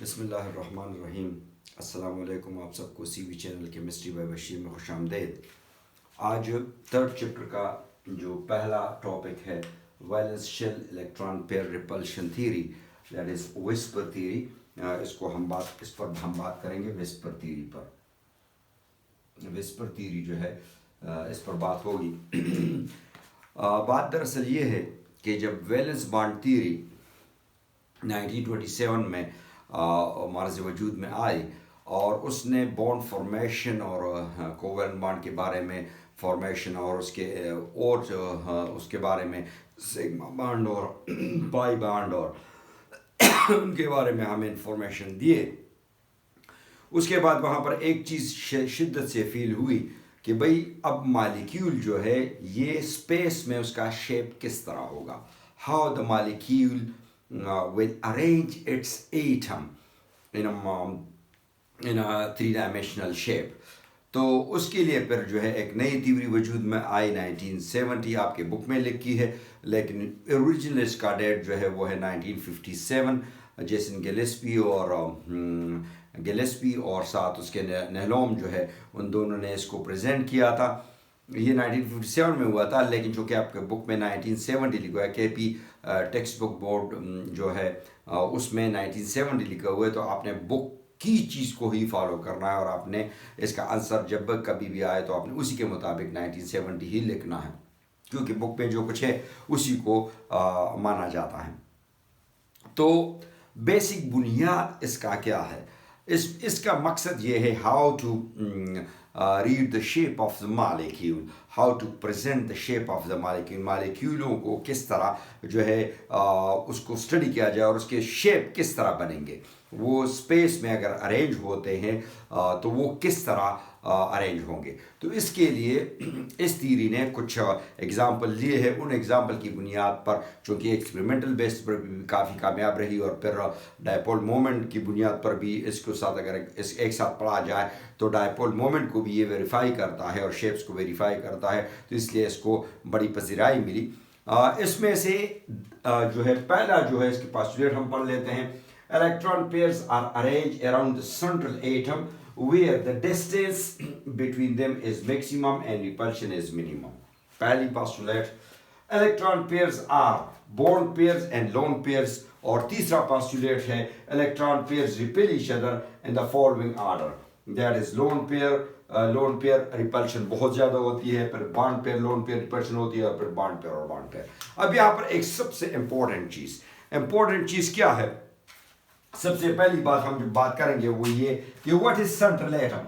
बिस्मिल्लाहिर्रहमानिर्रहीम। अस्सलाम वालेकुम। आप सबको CV channel chemistry bye Bashir में खुश आमदेद। आज थर्ड चैप्टर का जो पहला टॉपिक है valence shell electron pair repulsion theory, that is VSEPR theory. इस पर हम बात करेंगे विस्पर थ्योरी पर। विस्पर थ्योरी जो है इस पर बात होगी। बात दरअसल ये है कि जब वैलेंस बॉन्ड थ्योरी 1927 में मार्ज़ वजूद में आई और उसने बॉन्ड फॉर्मेशन और कोवेलेंट बॉन्ड के बारे में फॉर्मेशन और उसके बारे में सिग्मा बॉन्ड और पाई बॉन्ड और उनके बारे में हमें इंफॉर्मेशन दिए। उसके बाद वहाँ पर एक चीज़ शिद्दत से फील हुई कि भाई अब मालिक्यूल जो है ये स्पेस में उसका शेप किस तरह होगा, how the molecule will arrange its atom in a three-dimensional shape। तो उसके लिए फिर जो है एक नई थ्योरी वजूद में आई 1970, आपके बुक में लिखी है, लेकिन ओरिजिनल इसका डेट जो है वो है 1957। जेसन गिलेस्पी और साथ उसके नेहलोम जो है उन दोनों ने इसको प्रेजेंट किया था। ये 1957 में हुआ था, लेकिन जो कि आपके बुक में 1970 लिखा है, केपी टेक्स्ट बुक बोर्ड जो है उसमें 1970 लिखा हुआ है। तो आपने बुक की चीज़ को ही फॉलो करना है और आपने इसका आंसर जब कभी भी आए तो आपने उसी के मुताबिक 1970 ही लिखना है, क्योंकि बुक में जो कुछ है उसी को माना जाता है। तो बेसिक बुनियाद इसका क्या है? इसका मकसद ये है how to read the shape of the molecule, how to present the shape of the molecule। मालिक्यूलों को किस तरह जो है उसको स्टडी किया जाए और उसके शेप किस तरह बनेंगे, वो स्पेस में अगर अरेंज होते हैं तो वो किस तरह अरेंज होंगे। तो इसके लिए इस थ्योरी ने कुछ एग्जाम्पल लिए हैं। उन एग्जाम्पल की बुनियाद पर, चूँकि एक्सपेरिमेंटल बेस पर भी काफ़ी कामयाब रही और फिर डायपोल मोमेंट की बुनियाद पर भी इसको साथ अगर एक साथ पढ़ा जाए तो डायपोल मोमेंट को भी ये वेरीफाई करता है और शेप्स को वेरीफाई करता है, तो इसलिए इसको बड़ी पजीराई मिली। इसमें से जो है पहला जो है इसके पोस्टुलेट हम पढ़ लेते हैं। Electron pairs are arrange around the central atom where the distance between them is maximum and repulsion is minimum। पहली postulate, electron pairs are bond pairs and lone pairs। और तीसरा postulate है electron pairs repel each other in the following order, that is lone pair repulsion बहुत ज़्यादा होती है, फिर bond pair lone pair repulsion होती है, और फिर bond pair और bond pair। अब यहाँ पर एक सबसे important चीज़ क्या है? सबसे पहली बात हम जो बात करेंगे वो ये कि व्हाट इज सेंट्रल एटम।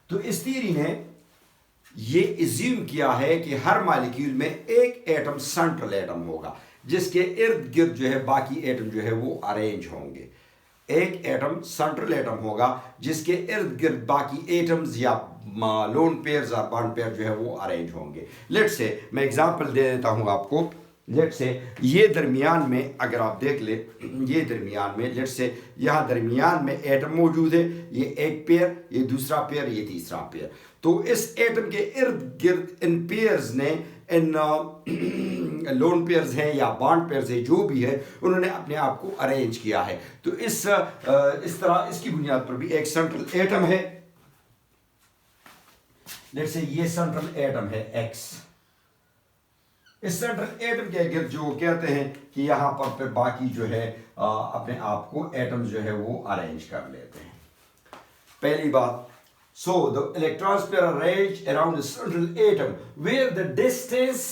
तो इस थ्योरी ने ये एज्यूम किया है कि हर मॉलिक्यूल में एक एटम सेंट्रल एटम होगा जिसके इर्द गिर्द जो है बाकी एटम जो है वो अरेंज होंगे। एक एटम सेंट्रल एटम होगा जिसके इर्द गिर्द बाकी एटम्स या लोन पेयर्स और बॉन्ड पेयर जो है वो अरेंज होंगे। लेट्स से मैं एग्जांपल दे देता हूं आपको। लेट्स से ये दरमियान में अगर आप देख ले, ये दरमियान में लेट्स से यहाँ दरमियान में एटम मौजूद है, ये एक पेयर, ये दूसरा पेयर, ये तीसरा पेयर। तो इस एटम के इर्द गिर्द इन पेयर्स ने, इन लोन पेयर्स हैं या बॉन्ड पेयर्स है, जो भी है, उन्होंने अपने आप को अरेंज किया है। तो इस तरह इसकी बुनियाद पर भी एक सेंट्रल एटम है। लेट्स से ये सेंट्रल एटम है X। इस सेंट्रल एटम के गिर्द जो कहते हैं कि यहाँ पर फिर बाकी जो है अपने आप को एटम्स जो है वो अरेंज कर लेते हैं। पहली बात, so the electrons pair arranged around the central atom where the distance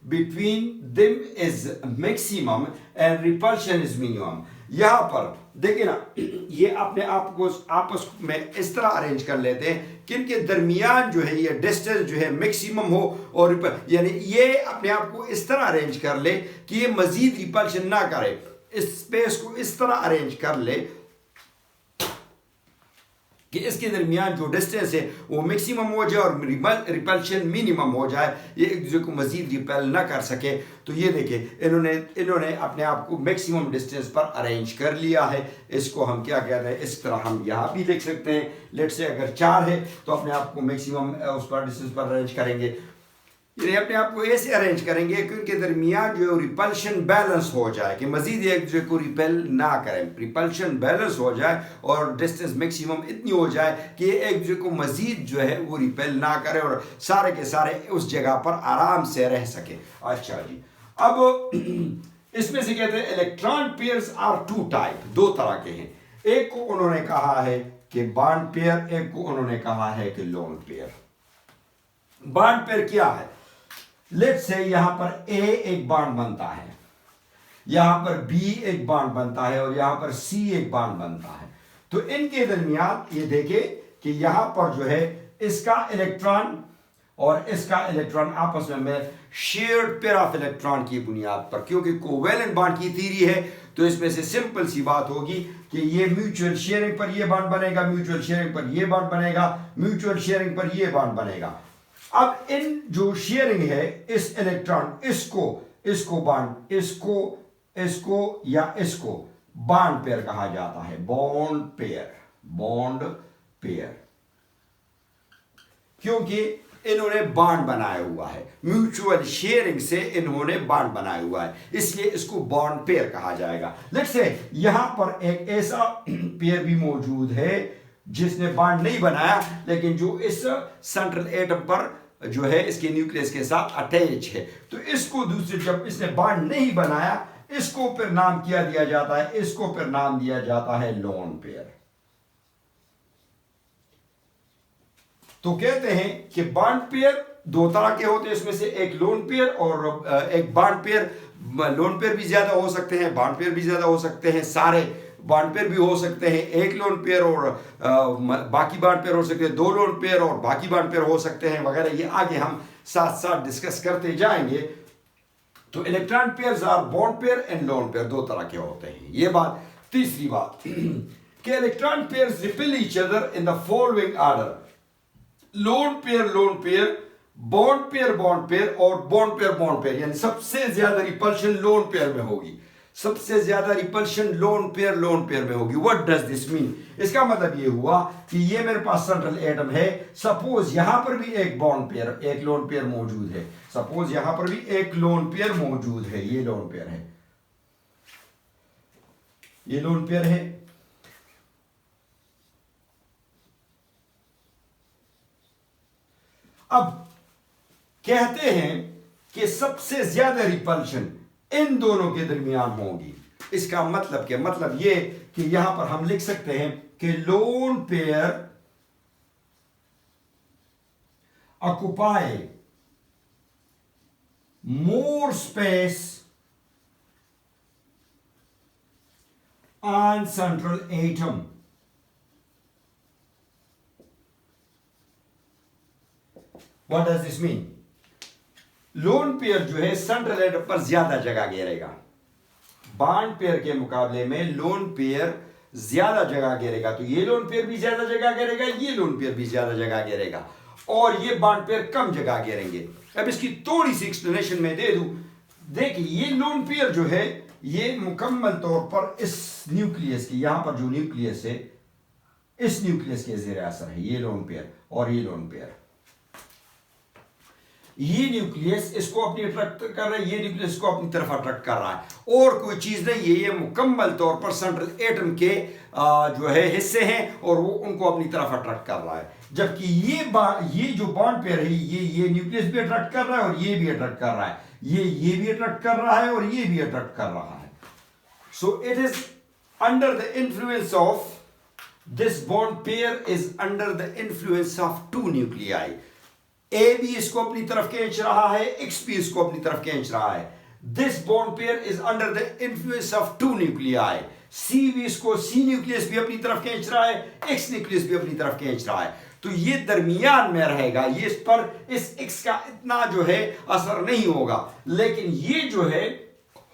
between them is maximum and repulsion is minimum। यहाँ पर देखिए ना, ये अपने आप को आपस में इस तरह अरेंज कर लेते हैं कि इनके दरमियान जो है ये डिस्टेंस जो है मैक्सिमम हो, और यानी ये अपने आप को इस तरह अरेंज कर ले कि ये मजीद रिपल्शन ना करे, इस स्पेस को इस तरह अरेंज कर ले कि इसके दरमियान जो डिस्टेंस है वो मैक्सिमम हो जाए और रिपल्शन मिनिमम हो जाए, ये एक दूसरे को मजीद रिपेल ना कर सके। तो ये देखिए इन्होंने अपने आप को मैक्सिमम डिस्टेंस पर अरेंज कर लिया है। इसको हम क्या कहते हैं, इस तरह हम यहाँ भी लिख सकते हैं। लेट्स से अगर 4 है तो अपने आप को मैक्सिमम उस पर डिस्टेंस पर अरेंज करेंगे। ये अपने आप को ऐसे अरेंज करेंगे कि उनके दरमियान जो रिपल्शन बैलेंस हो जाए, कि मजीद एक दूसरे को रिपेल ना करें, रिपल्शन बैलेंस हो जाए और डिस्टेंस मैक्सिमम इतनी हो जाए कि एक दूसरे को मजीद जो है वो रिपेल ना करे और सारे के सारे उस जगह पर आराम से रह सके। अच्छा जी, अब इसमें से कहते हैं electron pairs are two type, दो तरह के हैं। एक को उन्होंने कहा है कि बॉन्ड पेयर, एक को उन्होंने कहा है कि लोन पेयर। बॉन्ड पेयर क्या है? लेट्स से यहां पर ए एक बॉन्ड बनता है, यहां पर बी एक बॉन्ड बनता है और यहां पर सी एक बॉन्ड बनता है। तो इनके दरमियान ये देखें कि यहां पर जो है इसका इलेक्ट्रॉन और इसका इलेक्ट्रॉन आपस में शेयर्ड पेयर ऑफ इलेक्ट्रॉन की बुनियाद पर, क्योंकि कोवेलेंट बॉन्ड की थ्योरी है तो इसमें से सिंपल सी बात होगी कि ये म्यूचुअल शेयरिंग पर ये बॉन्ड बनेगा, म्यूचुअल शेयरिंग पर ये बॉन्ड बनेगा, म्यूचुअल शेयरिंग पर ये बॉन्ड बनेगा। अब इन जो शेयरिंग है, इस इलेक्ट्रॉन इसको बॉन्ड, इसको या इसको बॉन्ड पेयर कहा जाता है, बॉन्ड पेयर, क्योंकि इन्होंने बॉन्ड बनाया हुआ है, म्यूचुअल शेयरिंग से इन्होंने बॉन्ड बनाया हुआ है, इसलिए इसको बॉन्ड पेयर कहा जाएगा। लेट्स से यहां पर एक ऐसा पेयर भी मौजूद है जिसने बॉन्ड नहीं बनाया, लेकिन जो इस सेंट्रल एटम पर जो है इसके न्यूक्लियस के साथ अटैच है, तो इसको दूसरे, जब इसने बॉन्ड नहीं बनाया, इसको फिर नाम क्या दिया जाता है? इसको फिर नाम दिया जाता है लोन पेयर। तो कहते हैं कि बॉन्ड पेयर दो तरह के होते हैं, इसमें से एक लोन पेयर और एक बॉन्ड पेयर। लोन पेयर भी ज्यादा हो सकते हैं, बॉन्ड पेयर भी ज्यादा हो सकते हैं, सारे बॉन्ड पेयर भी हो सकते हैं, एक लोन पेयर और बाकी बॉन्ड पेयर हो सकते हैं, दो लोन पेयर और बाकी बॉन्ड पेयर हो सकते हैं वगैरह। ये आगे हम साथ साथ डिस्कस करते जाएंगे। तो electron pairs are bond pair and lone pair, दो तरह के होते हैं। ये बात। तीसरी बात कि electron pairs repel each other in the following order: lone pair, bond pair और बॉन्ड पेयर, यानी सबसे ज्यादा रिपल्शन लोन पेयर में होगी, सबसे ज्यादा रिपल्शन लोन पेयर में होगी। What does this mean? इसका मतलब ये हुआ कि ये मेरे पास सेंट्रल एटम है, सपोज यहां पर भी एक बॉन्ड पेयर, एक लोन पेयर मौजूद है, सपोज यहां पर भी एक लोन पेयर मौजूद है, ये लोन पेयर है, ये लोन पेयर है। अब कहते हैं कि सबसे ज्यादा रिपल्शन इन दोनों के दरमियान होगी। इसका मतलब क्या? मतलब ये कि यहां पर हम लिख सकते हैं कि lone pair occupy more space on central atom. What does this mean? Lone pair जो है सेंट्रल एटम पर ज्यादा जगह घेरेगा, बॉन्ड पेयर के मुकाबले में लोन पेयर ज्यादा जगह घेरेगा। तो ये लोन पेयर भी ज्यादा जगह घेरेगा, ये लोन पेयर भी ज्यादा जगह घेरेगा, और ये बॉन्ड पेयर कम जगह घेरेंगे। अब इसकी थोड़ी सी एक्सप्लेनेशन मैं दे दूं। देखिए, ये लोन पेयर जो है ये मुकम्मल तौर पर इस न्यूक्लियस की, यहां पर जो न्यूक्लियस है, इस न्यूक्लियस के जेर असर है ये लोन पेयर और ये लोन पेयर। ये न्यूक्लियस इसको अपनी अट्रैक्ट कर रहा है, ये न्यूक्लियस को अपनी तरफ अट्रैक्ट कर रहा है, और कोई चीज नहीं। ये मुकम्मल तौर पर सेंट्रल एटम के जो है हिस्से हैं और वो उनको अपनी तरफ अट्रैक्ट कर रहा है। जबकि ये जो बॉन्ड पेयर है, ये न्यूक्लियस भी अट्रैक्ट कर रहा है और ये भी अट्रैक्ट कर रहा है, ये भी अट्रैक्ट कर रहा है और ये भी अट्रैक्ट कर रहा है। So it is under the influence of this bond pair, is under the influence of two nuclei. A भी इसको अपनी तरफ खींच रहा है, एक्स भी इसको अपनी तरफ खींच रहा है। This bond pair is under the influence of two nuclei. C भी इसको, सी न्यूक्लियस भी अपनी तरफ खींच रहा है, एक्स न्यूक्लियस भी अपनी तरफ खींच रहा है। तो ये दरमियान में रहेगा, ये इस पर इस एक्स का इतना जो है असर नहीं होगा, लेकिन ये जो है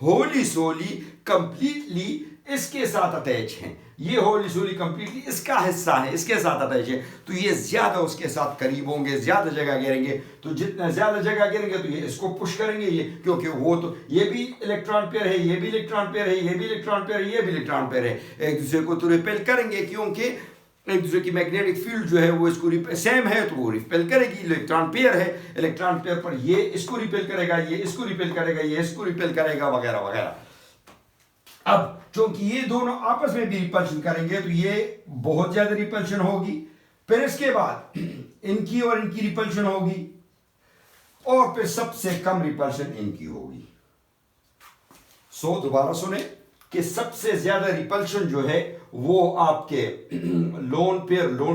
होली सोली कंप्लीटली इसके साथ अटैच है, ये होली सोली कंप्लीटली इसका हिस्सा है, इसके साथ अटैच है। तो ये ज्यादा उसके साथ करीब होंगे, ज्यादा जगह घेरेंगे। तो जितना ज्यादा जगह घेरेंगे तो ये इसको पुश करेंगे, ये क्योंकि वो तो ये भी इलेक्ट्रॉन पेयर है, ये भी इलेक्ट्रॉन पेयर है, ये भी इलेक्ट्रॉन पेयर है, ये भी इलेक्ट्रॉन पेयर है, एक दूसरे को तो रिपेल करेंगे, क्योंकि एक दूसरे की मैग्नेटिक फील्ड जो है वो इसको सेम है तो वो रिपेल करेगी। इलेक्ट्रॉन पेयर है, इलेक्ट्रॉन पेयर पर ये इसको रिपेल करेगा, ये इसको रिपेल करेगा, ये इसको रिपेल करेगा, वगैरह वगैरह। अब क्योंकि ये दोनों आपस में भी रिपल्शन करेंगे तो ये बहुत ज्यादा रिपल्शन होगी, फिर इसके बाद इनकी और इनकी रिपल्शन होगी, और फिर सबसे कम रिपल्शन इनकी होगी। दोबारा सुने कि सबसे ज्यादा रिपल्शन जो है वो आपके लोन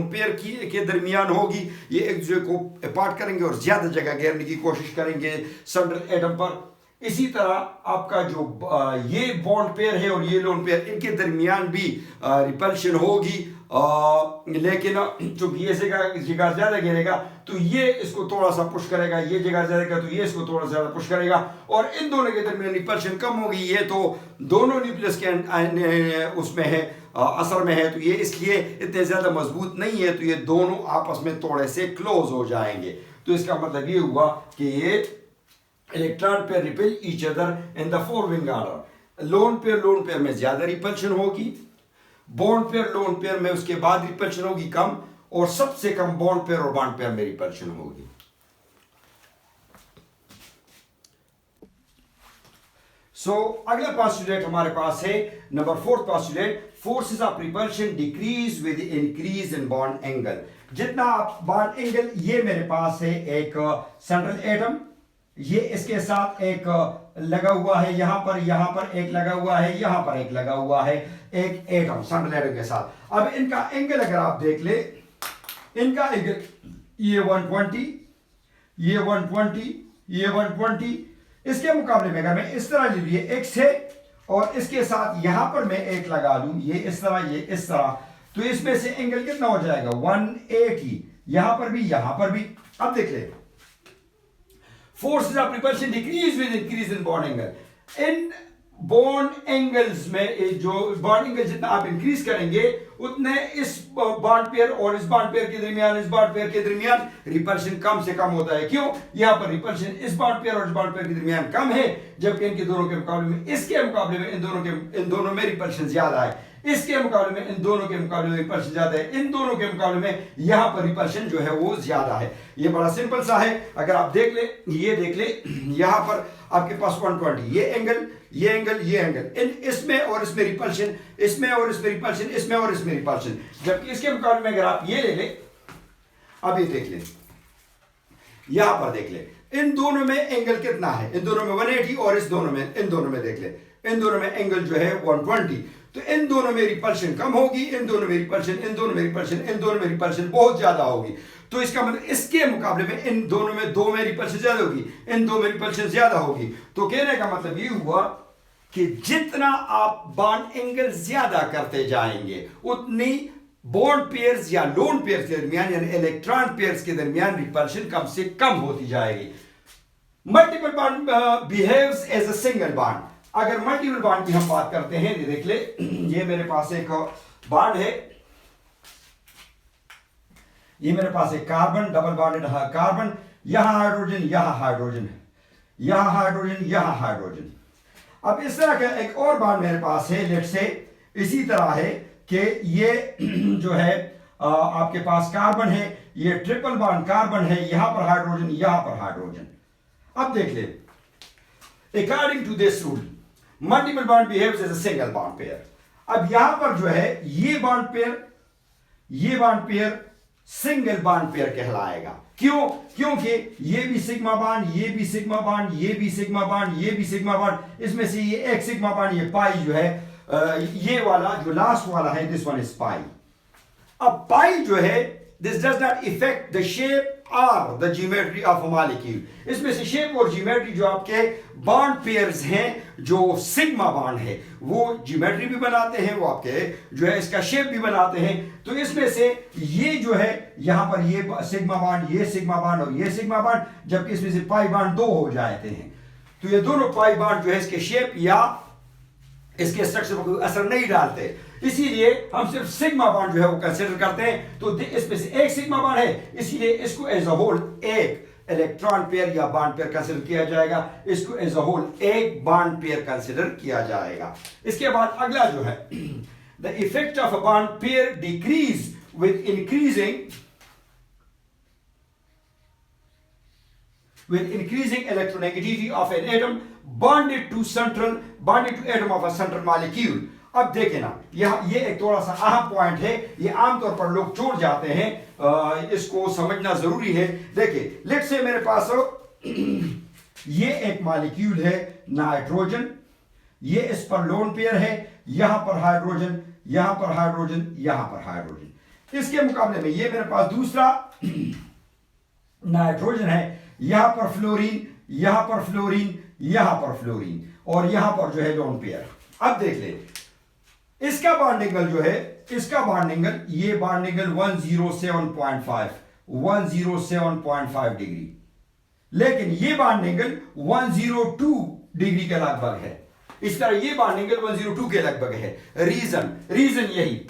पेयर के दरमियान होगी। ये एक दूसरे को अपार्ट करेंगे और ज्यादा जगह घेरने की कोशिश करेंगे सेंट्रल एटम पर। इसी तरह आपका जो ये बॉन्ड पेयर है और ये लोन पेयर, इनके दरमियान भी रिपल्शन होगी, लेकिन चूंकि ये जगह ज्यादा घेरेगा तो ये इसको थोड़ा सा पुश करेगा, ये जगह ज्यादा तो ये इसको थोड़ा सा ज्यादा पुश करेगा, और इन दोनों के दरमियान रिपल्शन कम होगी। ये तो दोनों न्यूक्लियस के उसमें है, असर में है, तो ये इसलिए इतने ज्यादा मजबूत नहीं है, तो ये दोनों आपस में थोड़े से क्लोज हो जाएंगे। तो इसका मतलब ये हुआ कि ये electron pair repel each other in the following order. Lone pair में ज्यादा रिपल्शन होगी, बॉन्ड पेयर लोन पेयर में उसके बाद रिपल्शन होगी कम, और सबसे कम बॉन्ड पेयर और बॉन्ड पेयर में रिपल्शन होगी। अगला पोस्टुलेट हमारे पास है number 4 postulate, forces of repulsion decrease with increase in bond angle. जितना आप बॉन्ड एंगल, ये मेरे पास है एक सेंट्रल एटम, ये इसके साथ एक लगा हुआ है, यहां पर एक लगा हुआ है, यहां पर एक लगा हुआ है, एक एटम सेंट्रल एटम के साथ। अब इनका एंगल अगर आप देख ले, इनका एंगल ये 120, ये 120, ये 120। इसके मुकाबले में अगर मैं इस तरह ले लिए x है और इसके साथ यहां पर मैं एक लगा लूं, ये इस तरह, ये इस तरह, तो इसमें से एंगल कितना हो जाएगा 180, यहां पर भी। अब देख ले, forces of repulsion decrease with increase in bond angle. In bond angles में जो बॉन्ड एंगल जितना आप इंक्रीज करेंगे उतने इस बॉन्ड पेयर और इस बॉन्ड पेयर के दरमियान, इस बॉन्ड पेयर के दरमियान रिपल्शन कम से कम होता है। क्यों? यहां पर रिपल्शन इस बॉन्ड पेयर और इस बॉन्ड पेयर के दरमियान कम है, जबकि इनके दोनों के मुकाबले में, इसके मुकाबले में इन दोनों में रिपल्शन ज्यादा है, इसके मुकाबले में इन दोनों के मुकाबले में रिपल्शन ज्यादा है, इन दोनों के मुकाबले में यहां पर रिपल्शन जो है वो ज्यादा है। ये बड़ा सिंपल सा है, अगर आप देख ले, ये देख ले, यहां पर आपके पास 120, ये एंगल, ये एंगल, ये एंगल, इसमें और इसमें रिपल्शन, इसमें और इसमें रिपल्शन, इसमें और इसमें रिपल्शन, जबकि इसके मुकाबले में अगर आप ये ले ले, अब ये देख ले, यहां पर देख ले, इन दोनों में एंगल कितना है, इन दोनों में 180 और इन दोनों में देख ले, इन दोनों में एंगल जो है 120, तो इन दोनों में रिपल्शन कम होगी, इन दोनों में रिपल्शन बहुत ज्यादा होगी। तो इसका मतलब इसके मुकाबले में इन दोनों में, दो में रिपल्शन ज्यादा होगी, इन दो में रिपल्शन ज्यादा होगी। तो कहने का मतलब ये हुआ कि जितना आप बॉन्ड एंगल ज्यादा करते जाएंगे उतनी बॉन्ड पेयर्स या लोन पेयर्स के दरमियान, यानी इलेक्ट्रॉन पेयर्स के दरमियान रिपल्शन कम से कम होती जाएगी। Multiple bond behaves as a single bond. अगर मल्टीपल बॉन्ड की हम बात करते हैं, ये देख ले, ये मेरे पास एक बॉन्ड है, ये मेरे पास एक कार्बन, डबल बॉन्डेड कार्बन, यहां हाइड्रोजन, यहां हाइड्रोजन, यहां हाइड्रोजन, यहां हाइड्रोजन। अब इस तरह का एक और बॉन्ड मेरे पास है, लेट से इसी तरह है कि ये जो है आपके पास कार्बन है, ये ट्रिपल बॉन्ड कार्बन है, यहां पर हाइड्रोजन, यहां पर हाइड्रोजन। अब देख ले, according to this rule multiple bond behaves as a single bond pair. अब यहां पर जो है ये bond pair single bond pair कहलाएगा। क्यों? क्योंकि ये भी सिग्मा बॉन्ड, ये भी सिग्मा बॉन्ड, ये भी सिग्मा बॉन्ड, ये भी सिग्मा बॉन्ड, इसमें से ये एक सिग्मा बॉन्ड, ये पाई जो है, ये वाला जो लास्ट वाला है, दिस वन इज पाई। अब पाई जो है, this does not effect the shape और the geometry of a molecule. इसमें से शेप और ज्योमेट्री जो आपके बॉन्ड पेयर्स हैं, जो सिग्मा बॉन्ड है, वो ज्योमेट्री भी बनाते हैं, वो आपके जो है इसका शेप भी बनाते हैं। तो इसमें से ये जो है, यहां पर ये सिग्मा बॉन्ड, ये सिग्मा बॉन्ड और ये सिग्मा बॉन्ड, जबकि इसमें से पाई बॉन्ड दो हो जाते हैं। तो ये दोनों पाई बॉन्ड जो है इसके शेप या इसके स्ट्रक्चर पर कोई असर नहीं डालते, इसीलिए हम सिर्फ सिग्मा बॉन्ड जो है वो कंसीडर करते हैं। तो इसमें से एक सिग्मा बॉन्ड है, इसीलिए इसको एज अ होल एक इलेक्ट्रॉन पेयर या बॉन्ड पेयर कंसीडर किया जाएगा, इसको एज अ होल एक बॉन्ड पेयर कंसीडर किया जाएगा। इसके बाद अगला जो है, the effect of a bond pair decrease with increasing electronegativity of an atom bonded to atom of a central molecule. अब देखें ना, ये एक थोड़ा सा अहम पॉइंट है, ये आमतौर पर लोग छोड़ जाते हैं, इसको समझना जरूरी है. देखिए, लेट्स से मेरे पास ये एक मॉलिक्यूल है नाइट्रोजन, ये इस पर लोन पेयर है, यहां पर हाइड्रोजन, यहां पर हाइड्रोजन, यहां पर हाइड्रोजन. इसके मुकाबले में ये मेरे पास दूसरा नाइट्रोजन है, यहां पर फ्लोरीन, यहां पर फ्लोरीन, यहां पर फ्लोरीन, और यहां पर जो है लोन पेयर. अब देख ले, इसका बॉन्ड एंगल जो है, इसका बॉन्ड एंगल, ये बॉन्ड एंगल 107.5 डिग्री, लेकिन ये बॉन्ड एंगल 102 डिग्री के लगभग है. इस तरह ये बॉन्ड एंगल 102 के लगभग है. रीजन यही,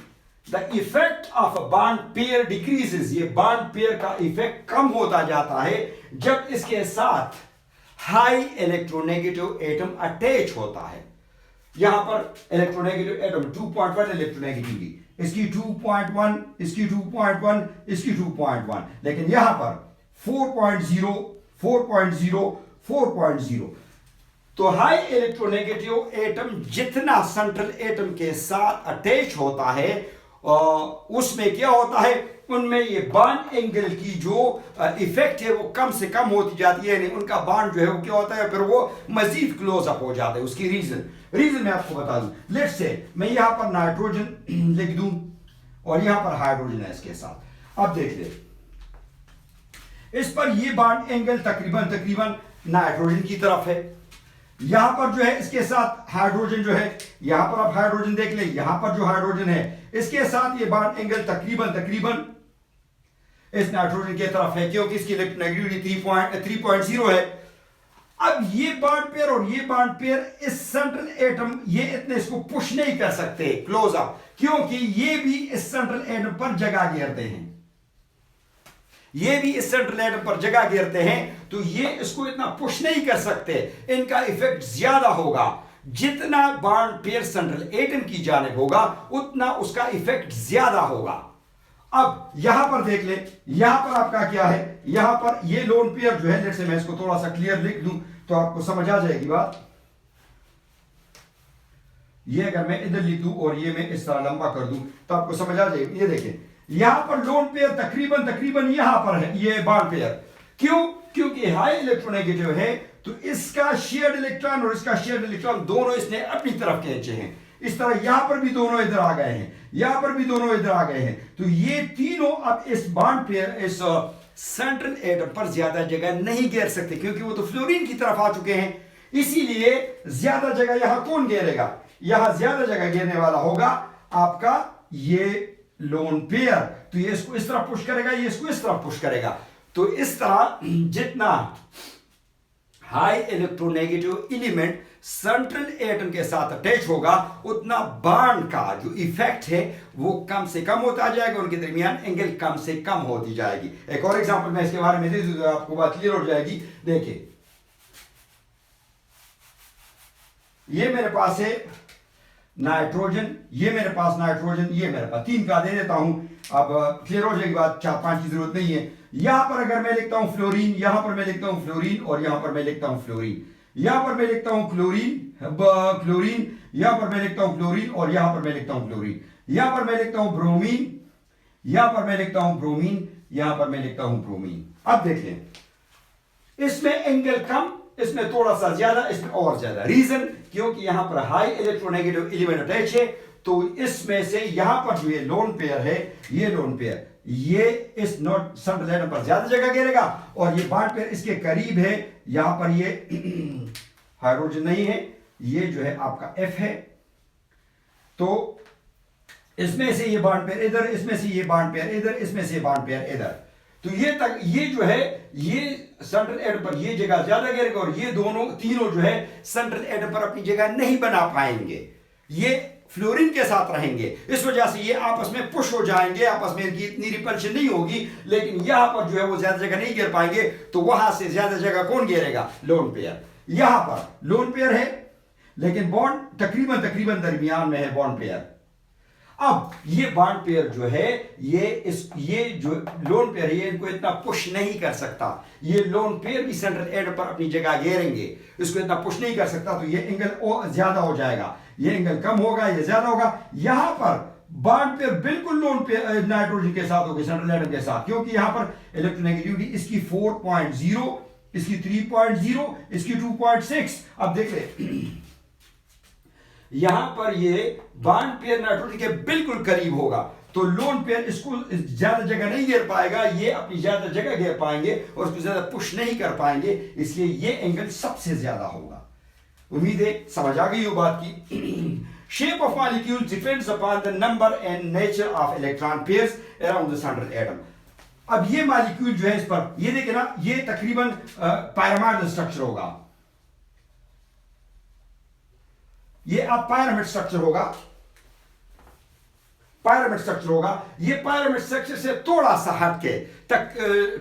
the effect of a bond pair decreases. ये बॉन्ड पेयर का इफेक्ट कम होता जाता है जब इसके साथ हाई इलेक्ट्रोनेगेटिव एटम अटैच होता है. यहां पर इलेक्ट्रोनेगेटिव एटम 2.1 इलेक्ट्रोनेगेटिविटी, इसकी 2.1, इसकी 2.1, इसकी 2.1, लेकिन यहां पर 4.0, 4.0, 4.0. तो हाई इलेक्ट्रोनेगेटिव एटम जितना सेंट्रल एटम के साथ अटैच होता है, उसमें क्या होता है, उनमें ये बॉन्ड एंगल की जो इफेक्ट है वो कम से कम होती जाती है, यानी उनका बॉन्ड जो है वो क्या होता है, फिर वो मजीद क्लोज अप हो जाता है. उसकी रीजन मैं आपको बता दूं. लेट्स से मैं यहां पर नाइट्रोजन लिख दूं और यहां पर हाइड्रोजन है इसके साथ. अब देख ले, इस पर ये बॉन्ड एंगल तकरीबन नाइट्रोजन की तरफ है. यहां पर जो है इसके साथ हाइड्रोजन जो है, यहां पर आप हाइड्रोजन देख ले, यहां पर जो हाइड्रोजन है इसके साथ ये बॉन्ड एंगल तकरीबन इस नाइट्रोजन की तरफ है, क्योंकि इसकी इलेक्ट्रोनेगेटिविटी 3.0 है. अब ये बॉन्ड पेयर और ये बॉन्ड पेयर इस सेंट्रल एटम, ये इतने इसको पुश नहीं कर सकते क्लोज अप, क्योंकि ये भी इस सेंट्रल एटम पर जगह घेरते हैं. ये भी इस सेंट्रल एटम पर जगह घेरते हैं, तो ये इसको इतना पुश नहीं कर सकते. इनका इफेक्ट ज्यादा होगा. जितना बॉन्ड पेयर सेंट्रल एटम की जानिब होगा उतना उसका इफेक्ट ज्यादा होगा. अब यहां पर देख ले, यहां पर आपका क्या है, यहां पर ये लोन पेयर जो है, जैसे मैं इसको थोड़ा सा क्लियर लिख दूं तो आपको समझ आ जाएगी बात. ये अगर मैं इधर लिख दूं और ये मैं इस तरह लंबा कर दूं तो आपको समझ आ जाएगी. ये देखें, यहां पर लोन पेयर तकरीबन यहां पर है ये बॉन्ड पेयर. क्यों? क्योंकि हाई इलेक्ट्रोनेगेटिव है, तो इसका शेयर्ड इलेक्ट्रॉन और इसका शेयर्ड इलेक्ट्रॉन दोनों इसने अपनी तरफ खींचे हैं. इस तरह यहां पर भी दोनों इधर आ गए हैं, यहां पर भी दोनों इधर आ गए हैं. तो ये तीनों अब इस बॉन्ड पेयर, इस सेंट्रल एटम पर ज्यादा जगह नहीं घेर सकते, क्योंकि वो तो फ्लोरीन की तरफ आ चुके हैं. इसीलिए ज्यादा जगह यहां कौन घेरेगा, यहां ज्यादा जगह घेरने वाला होगा आपका ये लोन पेयर. तो ये इसको इस तरफ पुश करेगा, ये इसको इस तरफ पुश करेगा. तो इस तरह जितना high electronegative element central atom के साथ अटैच होगा उतना बॉन्ड का जो इफेक्ट है वो कम से कम होता जाएगा, उनके दरमियान एंगल कम से कम होती जाएगी. एक और एग्जांपल मैं इसके बारे में दे दूं तो आपको बात क्लियर हो जाएगी. देखिए, ये मेरे पास है नाइट्रोजन, ये मेरे पास नाइट्रोजन, ये मेरे पास, तीन का दे देता हूं. अब क्लियर हो जाएगी बात, 4-5 की जरूरत नहीं है. यहां पर अगर मैं लिखता हूं फ्लोरीन, यहां पर मैं लिखता हूं फ्लोरीन, और यहां पर मैं लिखता हूं फ्लोरीन, यहां पर मैं लिखता हूं क्लोरीन, यहां पर मैं लिखता हूं फ्लोरीन, और यहां पर मैं लिखता हूं फ्लोरीन, यहां पर मैं लिखता हूं ब्रोमीन, यहां पर मैं लिखता हूं ब्रोमीन, यहां पर मैं लिखता हूं ब्रोमीन. अब देखें, इसमें एंगल कम, इसमें थोड़ा सा ज्यादा, इसमें और ज्यादा. रीजन, क्योंकि यहां पर हाई इलेक्ट्रोनेगेटिव एलिमेंट अटैच है, तो इसमें से यहां पर जो ये लोन पेयर है, ये लोन पेयर ये इस नोट सेंट्रल एटम पर ज्यादा जगह घेरेगा, और ये बॉन्ड पेयर इसके करीब है. यहां पर ये हाइड्रोजन नहीं है, ये जो है आपका F है. तो इसमें से ये बॉन्ड पेयर इधर, इसमें से ये बॉन्ड पेयर इधर, इसमें से बॉन्ड पेयर इधर. तो ये जो है ये सेंट्रल एटम पर ये जगह ज्यादा घेरेगा, और ये दोनों तीनों जो है सेंट्रल एटम पर अपनी जगह नहीं बना पाएंगे, ये फ्लोरीन के साथ रहेंगे. इस वजह से ये आपस में पुश हो जाएंगे, आपस में इनकी इतनी रिपल्शन नहीं होगी, लेकिन यहां पर जो है वो ज्यादा जगह नहीं घेर पाएंगे. तो वहां से ज्यादा जगह कौन घेरेगा, लोन पेयर. यहां पर लोन पेयर है, लेकिन बॉन्ड तकरीबन दरमियान में है बॉन्ड पेयर. अब ये बॉन्ड पेयर जो है ये जो लोन पेयर है ये इनको इतना पुश नहीं कर सकता। ये लोन पेयर भी सेंट्रल एटम पर अपनी जगह घेरेंगे, इसको इतना पुश नहीं कर सकता, तो ये एंगल ज्यादा हो जाएगा, ये एंगल कम होगा, ये ज्यादा होगा। यहां पर बॉन्ड पेयर बिल्कुल लोन पेयर नाइट्रोजन के साथ होगी, सेंट्रल एटम के साथ, क्योंकि यहां पर इलेक्ट्रोनेगेटिविटी इसकी 4.0, इसकी 3.0, इसकी 2.6। अब देख ले यहां पर ये बॉन्ड पेयर नाइट्रोजन के बिल्कुल करीब होगा, तो लोन पेयर इसको ज्यादा जगह नहीं घेर पाएगा, ये अपनी ज्यादा जगह घेर पाएंगे और उसको ज्यादा पुश नहीं कर पाएंगे, इसलिए ये एंगल सबसे ज्यादा होगा। उम्मीद है समझ आ गई हो बात की। Shape of molecule depends upon the number and nature of electron pairs around the central atom. अब ये मॉलिक्यूल जो है इस पर ये देखे ना, ये तकरीबन पायरामाइडल स्ट्रक्चर होगा, ये अब पिरामिड स्ट्रक्चर होगा, पिरामिड स्ट्रक्चर होगा। ये पिरामिड स्ट्रक्चर से थोड़ा सा हटके तक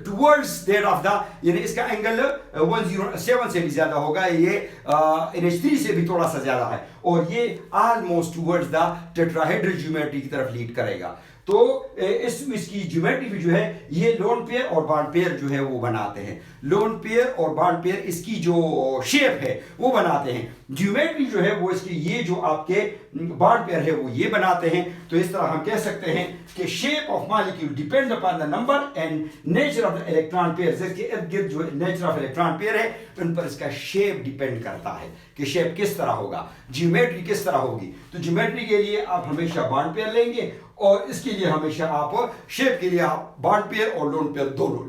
टुवर्ड्स दैट ऑफ द, यानी इसका एंगल 107 से भी ज्यादा होगा, ये NH3 से भी थोड़ा सा ज्यादा है, और ये almost towards the tetrahedral geometry की तरफ लीड करेगा। तो इसकी ज्योमेट्री भी जो है ये लोन पेयर और बॉन्ड पेयर जो है वो बनाते हैं, लोन पेयर और बॉन्ड पेयर इसकी जो शेप है वो बनाते हैं, ज्योमेट्री जो है वो इसकी ये जो आपके बॉन्ड पेयर है वो ये बनाते हैं। तो इस तरह हम कह सकते हैं कि shape of molecule depends upon the number and nature of the electron pair. इसके इर्द गिर्द जो नेचर ऑफ इलेक्ट्रॉन पेयर है उन पर इसका शेप डिपेंड करता है कि शेप किस तरह होगा, ज्योमेट्री किस तरह होगी। तो ज्योमेट्री के लिए आप हमेशा बॉन्ड पेयर लेंगे और इसके लिए हमेशा आप शेप के लिए आप बॉन्ड पेयर और लोन पेयर दोनों।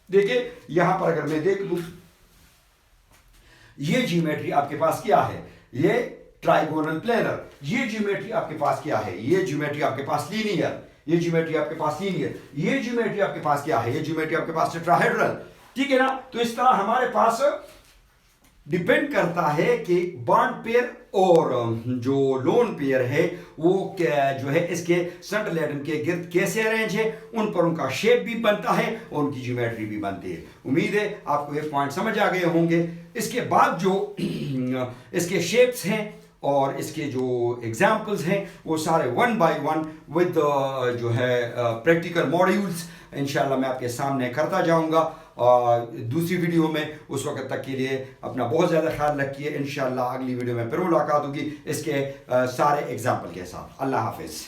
देखिए यहां पर अगर मैं देख लूं, ये ज्योमेट्री आपके पास क्या है, ये ट्राइगोनल प्लेनर, ये ज्योमेट्री आपके पास क्या है, ये ज्योमेट्री आपके पास लीनियर, ये ज्योमेट्री आपके पास लीनियर, ये ज्योमेट्री आपके पास क्या है, ये ज्योमेट्री आपके पास टेट्राहेड्रल, ठीक है ना। तो इस तरह हमारे पास डिपेंड करता है कि बॉन्ड पेयर और जो लोन पेयर है वो क्या जो है इसके सेंट्रल एटम के गिर्द कैसे अरेंज है, उन पर उनका शेप भी बनता है और उनकी ज्योमेट्री भी बनती है। उम्मीद है आपको ये पॉइंट समझ आ गए होंगे। इसके बाद जो इसके शेप्स हैं और इसके जो एग्जाम्पल्स हैं वो सारे 1 by 1 विद जो है प्रैक्टिकल मॉड्यूल्स इंशाल्लाह मैं आपके सामने करता जाऊंगा और दूसरी वीडियो में। उस वक्त तक के लिए अपना बहुत ज़्यादा ख्याल रखिए। इंशाल्लाह अगली वीडियो में फिर मुलाकात होगी इसके सारे एग्जाम्पल के साथ। अल्लाह हाफिज़।